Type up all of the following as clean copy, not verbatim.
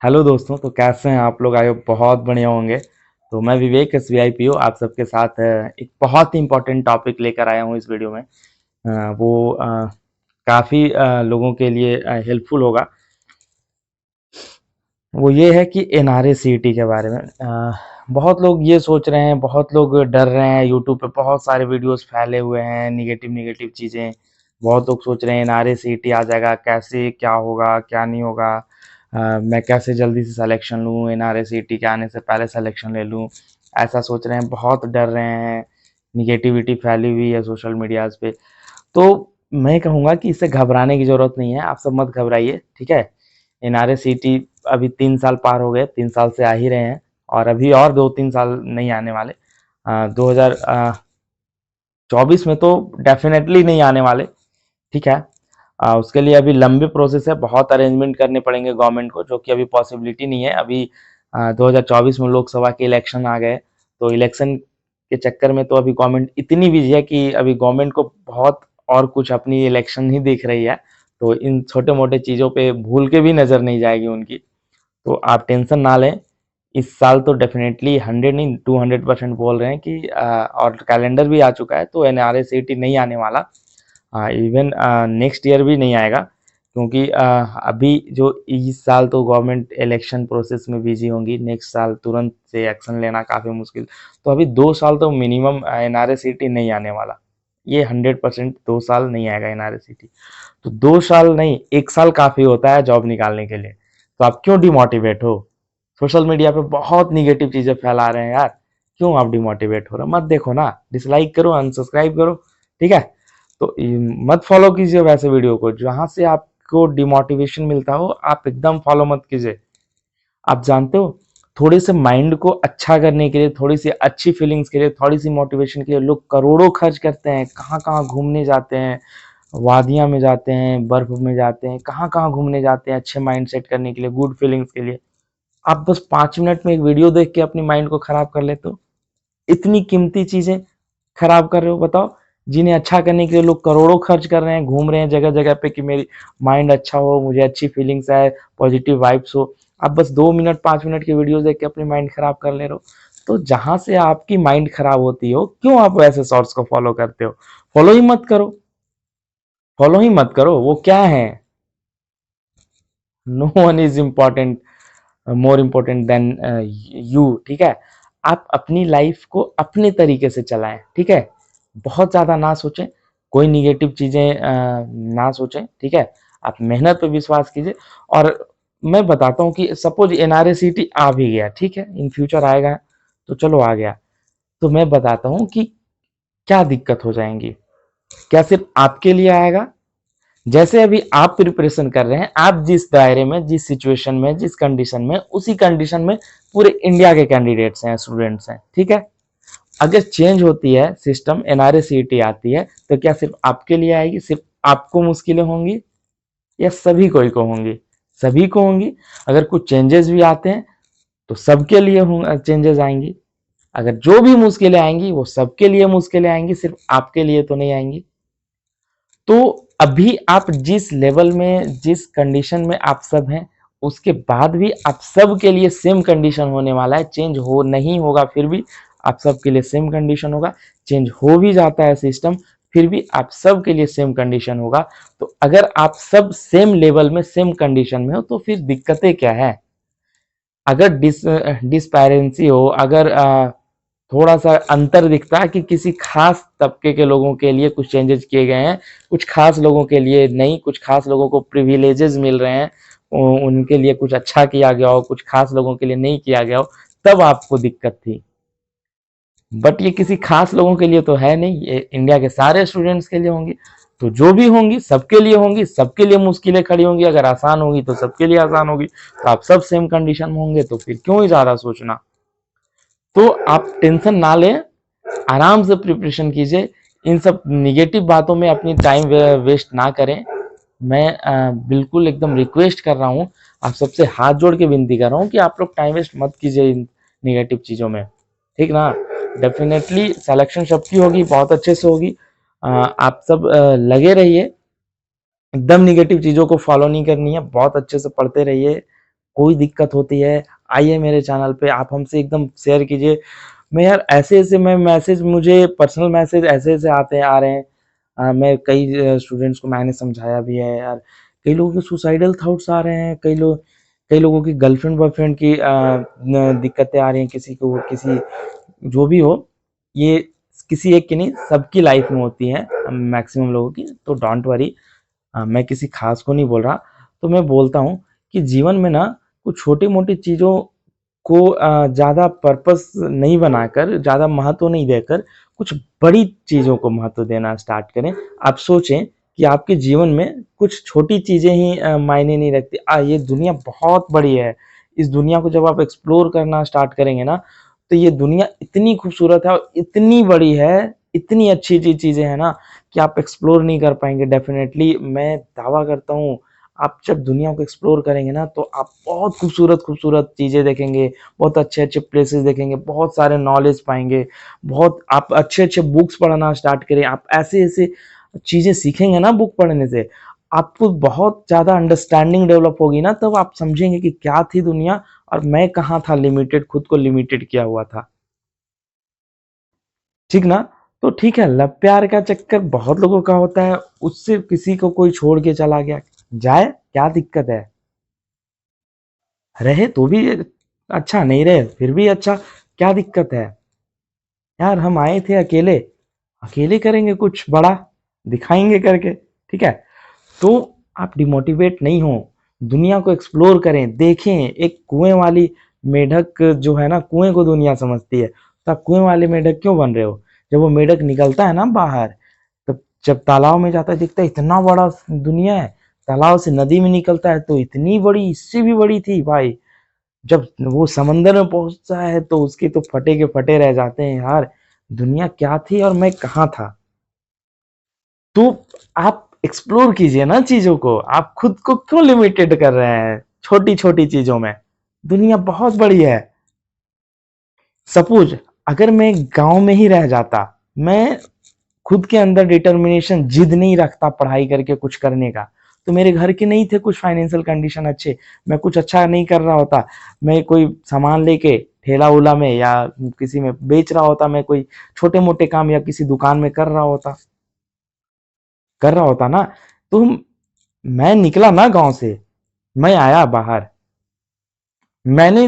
Hello दोस्तों, तो कैसे हैं आप लोग? आई होप बहुत बढ़िया होंगे। तो मैं विवेक SVIPO आप सबके साथ एक बहुत ही इम्पोर्टेंट टॉपिक लेकर आया हूँ इस वीडियो में। वो काफ़ी लोगों के लिए हेल्पफुल होगा। वो ये है कि NRA-CET के बारे में बहुत लोग ये सोच रहे हैं, बहुत लोग डर रहे हैं। यूट्यूब पे बहुत सारे वीडियोस फैले हुए हैं, निगेटिव निगेटिव चीज़ें। बहुत लोग सोच रहे हैं NRA-CET आ जाएगा, कैसे क्या होगा क्या नहीं होगा। मैं कैसे जल्दी से सिलेक्शन लूँ, NRA-CET के आने से पहले सिलेक्शन ले लूँ, ऐसा सोच रहे हैं, बहुत डर रहे हैं। निगेटिविटी फैली हुई है सोशल मीडियाज़ पे। तो मैं कहूँगा कि इससे घबराने की ज़रूरत नहीं है, आप सब मत घबराइए, ठीक है? NRA-CET अभी 3 साल पार हो गए, 3 साल से आ ही रहे हैं और अभी और 2-3 साल नहीं आने वाले। 2024 में तो डेफिनेटली नहीं आने वाले, ठीक है। उसके लिए अभी लंबी प्रोसेस है, बहुत अरेंजमेंट करने पड़ेंगे गवर्नमेंट को, जो कि अभी पॉसिबिलिटी नहीं है। अभी 2024 में लोकसभा के इलेक्शन आ गए, तो इलेक्शन के चक्कर में तो अभी गवर्नमेंट इतनी बिजी है कि अभी गवर्नमेंट को बहुत और कुछ अपनी इलेक्शन ही देख रही है। तो इन छोटे मोटे चीज़ों पे भूल के भी नज़र नहीं जाएगी उनकी। तो आप टेंशन ना लें। इस साल तो डेफिनेटली 100 नहीं 200% बोल रहे हैं कि और कैलेंडर भी आ चुका है, तो NRA-CET नहीं आने वाला। इवन नेक्स्ट ईयर भी नहीं आएगा, क्योंकि अभी जो इस साल तो गवर्नमेंट इलेक्शन प्रोसेस में बिजी होंगी, नेक्स्ट साल तुरंत से एक्शन लेना काफ़ी मुश्किल। तो अभी 2 साल तो मिनिमम NRA-CET नहीं आने वाला। ये 100% 2 साल नहीं आएगा NRA-CET। तो 2 साल नहीं, 1 साल काफ़ी होता है जॉब निकालने के लिए। तो आप क्यों डिमोटिवेट हो? सोशल मीडिया पे बहुत निगेटिव चीज़ें फैला रहे हैं यार। क्यों आप डिमोटिवेट हो रहे हो? मत देखो ना, डिसलाइक करो, अनसब्सक्राइब करो, ठीक है। तो मत फॉलो कीजिए वैसे वीडियो को, जहां से आपको डिमोटिवेशन मिलता हो आप एकदम फॉलो मत कीजिए। आप जानते हो, थोड़े से माइंड को अच्छा करने के लिए, थोड़ी सी अच्छी फीलिंग्स के लिए, थोड़ी सी मोटिवेशन के लिए लोग करोड़ों खर्च करते हैं, कहाँ कहाँ घूमने जाते हैं, वादियां में जाते हैं, बर्फ में जाते हैं, कहाँ कहाँ घूमने जाते हैं अच्छे माइंड सेट करने के लिए, गुड फीलिंग्स के लिए। आप बस 5 मिनट में एक वीडियो देख के अपनी माइंड को खराब कर लेते हो। इतनी कीमती चीजें खराब कर रहे हो, बताओ। जिन्हें अच्छा करने के लिए लोग करोड़ों खर्च कर रहे हैं, घूम रहे हैं जगह जगह पे कि मेरी माइंड अच्छा हो, मुझे अच्छी फीलिंग्स आए, पॉजिटिव वाइब्स हो। आप बस 2 मिनट 5 मिनट की वीडियो देख के अपनी माइंड खराब कर ले रहे हो। तो जहां से आपकी माइंड खराब होती हो, क्यों आप वैसे शॉर्ट्स को फॉलो करते हो? फॉलो ही मत करो, फॉलो ही मत करो। वो क्या है? No one is important, more important than you, ठीक है। आप अपनी लाइफ को अपने तरीके से चलाएं, ठीक है। बहुत ज़्यादा ना सोचें, कोई निगेटिव चीज़ें ना सोचें, ठीक है। आप मेहनत पे विश्वास कीजिए। और मैं बताता हूँ कि सपोज NRA-CET आ भी गया, ठीक है, इन फ्यूचर आएगा, तो चलो आ गया। तो मैं बताता हूँ कि क्या दिक्कत हो जाएंगी। क्या सिर्फ आपके लिए आएगा? जैसे अभी आप प्रिपरेशन कर रहे हैं, आप जिस दायरे में, जिस सिचुएशन में, जिस कंडीशन में, उसी कंडीशन में पूरे इंडिया के कैंडिडेट्स हैं, स्टूडेंट्स हैं, ठीक है। अगर चेंज होती है सिस्टम, NRA-CET आती है, तो क्या सिर्फ आपके लिए आएगी, सिर्फ आपको मुश्किलें होंगी, या सभी कोई को होंगी? सभी को होंगी। अगर कुछ चेंजेस भी आते हैं तो सबके लिए चेंजेस आएंगी। अगर जो भी मुश्किलें आएंगी वो सबके लिए मुश्किलें आएंगी, सिर्फ आपके लिए तो नहीं आएंगी। तो अभी आप जिस लेवल में, जिस कंडीशन में आप सब हैं, उसके बाद भी आप सब के लिए सेम कंडीशन होने वाला है। चेंज हो नहीं होगा, फिर भी आप सब के लिए सेम कंडीशन होगा। चेंज हो भी जाता है सिस्टम, फिर भी आप सब के लिए सेम कंडीशन होगा। तो अगर आप सब सेम लेवल में, सेम कंडीशन में हो, तो फिर दिक्कतें क्या है? अगर डिस्पैरेंसी हो, अगर थोड़ा सा अंतर दिखता है कि किसी खास तबके के लोगों के लिए कुछ चेंजेस किए गए हैं, कुछ खास लोगों के लिए नहीं, कुछ खास लोगों को प्रिविलेजेस मिल रहे हैं, उनके लिए कुछ अच्छा किया गया हो, कुछ खास लोगों के लिए नहीं किया गया हो, तब आपको दिक्कत थी। बट ये किसी खास लोगों के लिए तो है नहीं, ये इंडिया के सारे स्टूडेंट्स के लिए होंगी। तो जो भी होंगी सबके लिए होंगी, सबके लिए मुश्किलें खड़ी होंगी। अगर आसान होगी तो सबके लिए आसान होगी। तो आप सब सेम कंडीशन में होंगे, तो फिर क्यों ही ज्यादा सोचना। तो आप टेंशन ना लें, आराम से प्रिपरेशन कीजिए। इन सब निगेटिव बातों में अपनी टाइम वेस्ट ना करें। मैं बिल्कुल एकदम रिक्वेस्ट कर रहा हूँ, आप सबसे हाथ जोड़ के विनती कर रहा हूँ कि आप लोग टाइम वेस्ट मत कीजिए इन निगेटिव चीज़ों में, ठीक ना। डेफिनेटली सिलेक्शन सबकी होगी, बहुत अच्छे से होगी। आप सब लगे रहिए, एकदम निगेटिव चीज़ों को फॉलो नहीं करनी है, बहुत अच्छे से पढ़ते रहिए, कोई दिक्कत होती है, आइए मेरे चैनल पे, आप हमसे एकदम शेयर कीजिए। मैं यार ऐसे-ऐसे मैं मैसेज, मुझे पर्सनल मैसेज ऐसे-ऐसे आ रहे हैं। मैं कई स्टूडेंट्स को मैंने समझाया भी है यार। कई लोगों के सुसाइडल थॉट्स आ रहे हैं, कई लोगों की गर्लफ्रेंड बॉयफ्रेंड की दिक्कतें आ रही हैं, किसी को किसी जो भी हो, ये किसी एक की नहीं, सबकी लाइफ में होती है, मैक्सिमम लोगों की। तो डोंट वरी, मैं किसी खास को नहीं बोल रहा। तो मैं बोलता हूँ कि जीवन में ना कुछ छोटी-मोटी चीज़ों को ज़्यादा पर्पस नहीं बनाकर, ज़्यादा महत्व नहीं देकर, कुछ बड़ी चीज़ों को महत्व देना स्टार्ट करें। आप सोचें कि आपके जीवन में कुछ छोटी चीज़ें ही मायने नहीं रखती। ये दुनिया बहुत बड़ी है। इस दुनिया को जब आप एक्सप्लोर करना स्टार्ट करेंगे ना, तो ये दुनिया इतनी खूबसूरत है और इतनी बड़ी है, इतनी अच्छी-अच्छी चीज़ें हैं ना कि आप एक्सप्लोर नहीं कर पाएँगे डेफ़िनेटली। मैं दावा करता हूँ, आप जब दुनिया को एक्सप्लोर करेंगे ना, तो आप बहुत खूबसूरत-खूबसूरत चीज़ें देखेंगे, बहुत अच्छे-अच्छे प्लेसेस देखेंगे, बहुत सारे नॉलेज पाएँगे, बहुत आप अच्छे-अच्छे बुक्स पढ़ना स्टार्ट करें। आप ऐसे-ऐसे चीज़ें सीखेंगे ना बुक पढ़ने से, आपको बहुत ज़्यादा अंडरस्टैंडिंग डेवलप होगी ना, तब आप समझेंगे कि क्या थी दुनिया और मैं कहाँ था लिमिटेड, खुद को लिमिटेड किया हुआ था। ठीक ना? तो ठीक है, लव प्यार का चक्कर बहुत लोगों का होता है, उससे किसी को कोई छोड़ के चला गया, जाए, क्या दिक्कत है? रहे तो भी अच्छा, नहीं रहे फिर भी अच्छा, क्या दिक्कत है? यार हम आए थे अकेले, अकेले करेंगे कुछ बड़ा, दिखाएंगे करके, ठीक है? तो आप डिमोटिवेट नहीं हो, दुनिया को एक्सप्लोर करें, देखें। एक कुएं वाली मेढक जो है ना, कुएं को दुनिया समझती है, तो आप कुएं वाले मेढक क्यों बन रहे हो? जब वो मेढक निकलता है ना बाहर, तब जब तालाब में जाता है, दिखता है इतना बड़ा दुनिया है। तालाब से नदी में निकलता है तो इतनी बड़ी, इससे भी बड़ी थी भाई। जब वो समंदर में पहुंचता है तो उसके तो फटे के फटे रह जाते हैं यार, दुनिया क्या थी और मैं कहाँ था। तो आप एक्सप्लोर कीजिए ना चीजों को, आप खुद को क्यों लिमिटेड कर रहे हैं छोटी छोटी चीजों में? दुनिया बहुत बड़ी है। सपोज अगर मैं गांव में ही रह जाता, मैं खुद के अंदर डिटर्मिनेशन, जिद नहीं रखता पढ़ाई करके कुछ करने का, तो मेरे घर के नहीं थे कुछ फाइनेंशियल कंडीशन अच्छे, मैं कुछ अच्छा नहीं कर रहा होता, मैं कोई सामान लेके ठेला उला में या किसी में बेच रहा होता, मैं कोई छोटे मोटे काम या किसी दुकान में कर रहा होता ना, तो मैं निकला ना गांव से, मैं आया बाहर, मैंने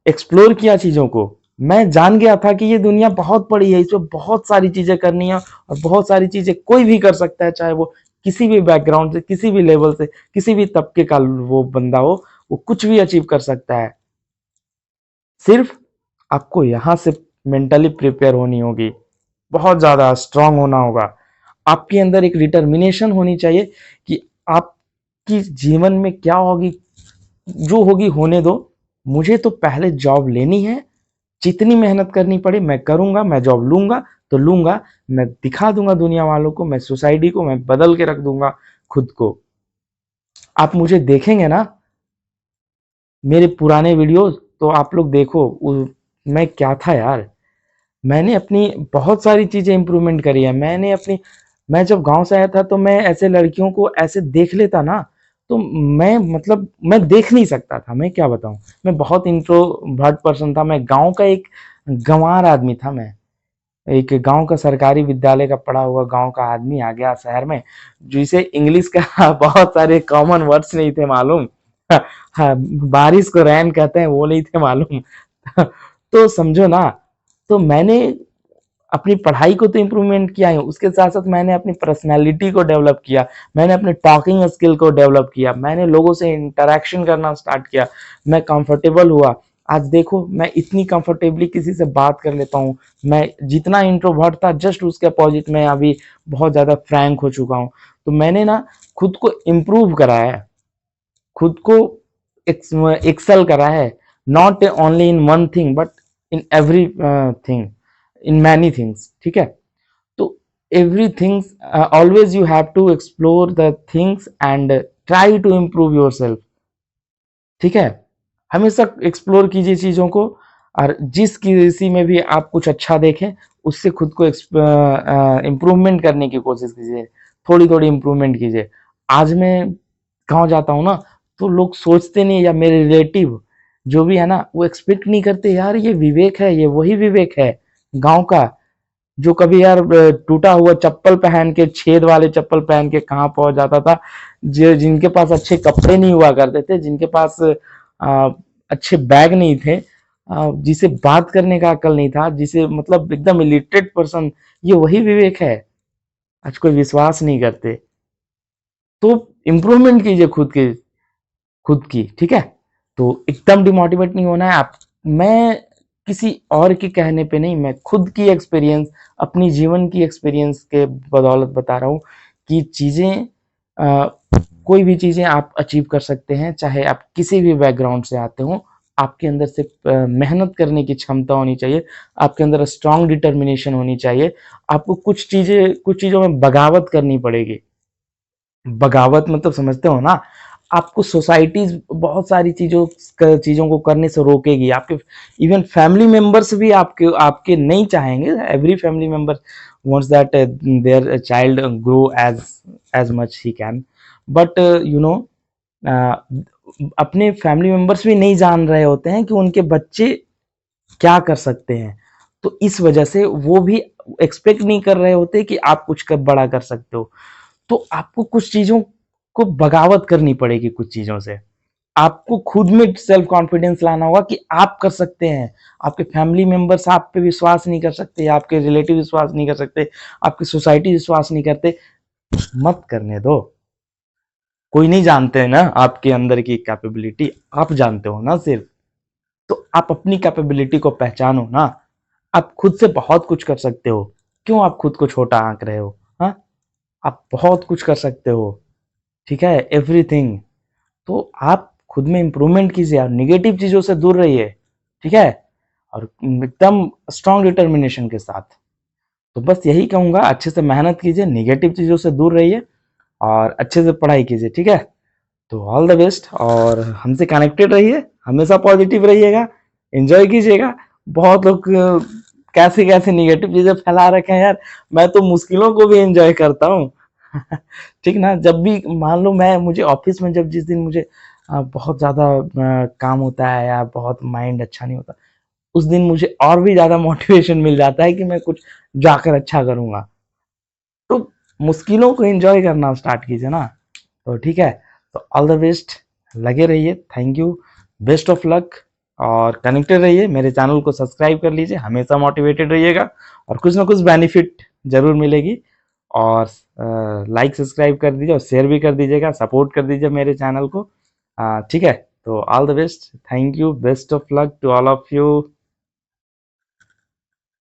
एक्सप्लोर किया चीजों को, मैं जान गया था कि ये दुनिया बहुत बड़ी है, इसमें बहुत सारी चीजें करनी है और बहुत सारी चीजें कोई भी कर सकता है, चाहे वो किसी भी बैकग्राउंड से, किसी भी लेवल से, किसी भी तबके का वो बंदा हो, वो कुछ भी अचीव कर सकता है। सिर्फ आपको यहां से मेंटली प्रिपेयर होनी होगी, बहुत ज्यादा स्ट्रांग होना होगा, आपके अंदर एक डिटर्मिनेशन होनी चाहिए कि आपकी जीवन में क्या होगी, जो होगी होने दो, मुझे तो पहले जॉब लेनी है, जितनी मेहनत करनी पड़े मैं करूंगा, मैं जॉब लूंगा तो लूंगा, मैं दिखा दूंगा दुनिया वालों को, मैं सोसाइटी को मैं बदल के रख दूंगा खुद को। आप मुझे देखेंगे ना, मेरे पुराने वीडियोस, तो आप लोग देखो मैं क्या था यार। मैंने अपनी बहुत सारी चीजें इंप्रूवमेंट करी है, मैं जब गांव से आया था तो मैं ऐसे लड़कियों को ऐसे देख लेता ना, तो मैं मतलब मैं देख नहीं सकता था, मैं क्या बताऊं। मैं बहुत इंट्रोवर्ट पर्सन था, मैं गांव का एक गंवार आदमी था। मैं एक गांव का सरकारी विद्यालय का पढ़ा हुआ गांव का आदमी आ गया शहर में, जिसे इंग्लिश का बहुत सारे कॉमन वर्ड्स नहीं थे मालूम। हाँ, बारिश को रैन कहते हैं वो नहीं थे मालूम। तो समझो ना, तो मैंने अपनी पढ़ाई को तो इम्प्रूवमेंट किया है, उसके साथ साथ मैंने अपनी पर्सनैलिटी को डेवलप किया, मैंने अपने टॉकिंग स्किल को डेवलप किया, मैंने लोगों से इंटरेक्शन करना स्टार्ट किया, मैं कंफर्टेबल हुआ। आज देखो मैं इतनी कंफर्टेबली किसी से बात कर लेता हूँ। मैं जितना इंट्रोवर्ट था, जस्ट उसके अपोजिट में अभी बहुत ज्यादा फ्रैंक हो चुका हूँ। तो मैंने ना खुद को इम्प्रूव करा है, खुद को एक्सेल करा है, not only in one thing but in everything, in many things, ठीक है? तो everything, always you have to explore the things and try to improve yourself, ठीक है? हमेशा एक्सप्लोर कीजिए चीजों को, और जिस किसी में भी आप कुछ अच्छा देखें, उससे खुद को इम्प्रूवमेंट करने की कोशिश कीजिए, थोड़ी थोड़ी इम्प्रूवमेंट कीजिए। आज मैं गाँव जाता हूँ ना, तो लोग सोचते नहीं, या मेरे रिलेटिव जो भी है ना, वो एक्सपेक्ट नहीं करते यार ये विवेक है, ये वही विवेक है गांव का, जो कभी यार टूटा हुआ चप्पल पहन के, छेद वाले चप्पल पहन के कहाँ पहुंच जाता था, जो जिनके पास अच्छे कपड़े नहीं हुआ करते थे, जिनके पास अच्छे बैग नहीं थे, जिसे बात करने का अकल नहीं था, जिसे मतलब एकदम इलिटरेट पर्सन, ये वही विवेक है। आज कोई विश्वास नहीं करते। तो इम्प्रूवमेंट कीजिए खुद की, ठीक है। तो एकदम डिमोटिवेट नहीं होना है आप। मैं किसी और के कहने पे नहीं, मैं खुद की एक्सपीरियंस, अपनी जीवन की एक्सपीरियंस के बदौलत बता रहा हूँ कि चीजें, कोई भी चीजें आप अचीव कर सकते हैं, चाहे आप किसी भी बैकग्राउंड से आते हो। आपके अंदर से मेहनत करने की क्षमता होनी चाहिए, आपके अंदर स्ट्रांग डिटर्मिनेशन होनी चाहिए। आपको कुछ चीजों में बगावत करनी पड़ेगी। बगावत मतलब समझते हो ना, आपको सोसाइटीज बहुत सारी चीजों को करने से रोकेगी। आपके इवन फैमिली मेंबर्स भी आपके आपके नहीं चाहेंगे। Every family member wants that their child grow as much he can, but अपने फैमिली मेंबर्स भी नहीं जान रहे होते हैं कि उनके बच्चे क्या कर सकते हैं। तो इस वजह से वो भी एक्सपेक्ट नहीं कर रहे होते कि आप कुछ कर बड़ा कर सकते हो। तो आपको कुछ चीजों को बगावत करनी पड़ेगी, कुछ चीजों से आपको खुद में सेल्फ कॉन्फिडेंस लाना होगा कि आप कर सकते हैं। आपके फैमिली मेंबर्स आप पे विश्वास नहीं कर सकते, आपके रिलेटिव विश्वास नहीं कर सकते, आपकी सोसाइटी विश्वास नहीं करते, मत करने दो। कोई नहीं जानते है ना आपके अंदर की कैपेबिलिटी, आप जानते हो ना सिर्फ। तो आप अपनी कैपेबिलिटी को पहचानो ना। आप खुद से बहुत कुछ कर सकते हो। क्यों आप खुद को छोटा आंक रहे हो? हाँ, आप बहुत कुछ कर सकते हो, ठीक है, एवरीथिंग। तो आप खुद में इंप्रूवमेंट कीजिए और निगेटिव चीजों से दूर रहिए, ठीक है, और एकदम स्ट्रांग डिटर्मिनेशन के साथ। तो बस यही कहूंगा, अच्छे से मेहनत कीजिए, निगेटिव चीजों से दूर रहिए और अच्छे से पढ़ाई कीजिए, ठीक है। तो ऑल द बेस्ट, और हमसे कनेक्टेड रहिए, हमेशा पॉजिटिव रहिएगा, एंजॉय कीजिएगा। बहुत लोग कैसे कैसे निगेटिव चीजें फैला रखे हैं यार, मैं तो मुश्किलों को भी एंजॉय करता हूँ। ठीक ना, जब भी मान लो मैं, मुझे ऑफिस में जब जिस दिन मुझे बहुत ज्यादा काम होता है या बहुत माइंड अच्छा नहीं होता, उस दिन मुझे और भी ज्यादा मोटिवेशन मिल जाता है कि मैं कुछ जाकर अच्छा करूंगा। तो मुश्किलों को एंजॉय करना स्टार्ट कीजिए ना। तो ठीक है, तो ऑल द बेस्ट, लगे रहिए, thank you, best of luck, और कनेक्टेड रहिए। मेरे चैनल को सब्सक्राइब कर लीजिए, हमेशा मोटिवेटेड रहिएगा और कुछ ना कुछ बेनिफिट जरूर मिलेगी। और लाइक सब्सक्राइब कर दीजिए और शेयर भी कर दीजिएगा, सपोर्ट कर दीजिए मेरे चैनल को। ठीक है, तो all the best, thank you, best of luck to all of you.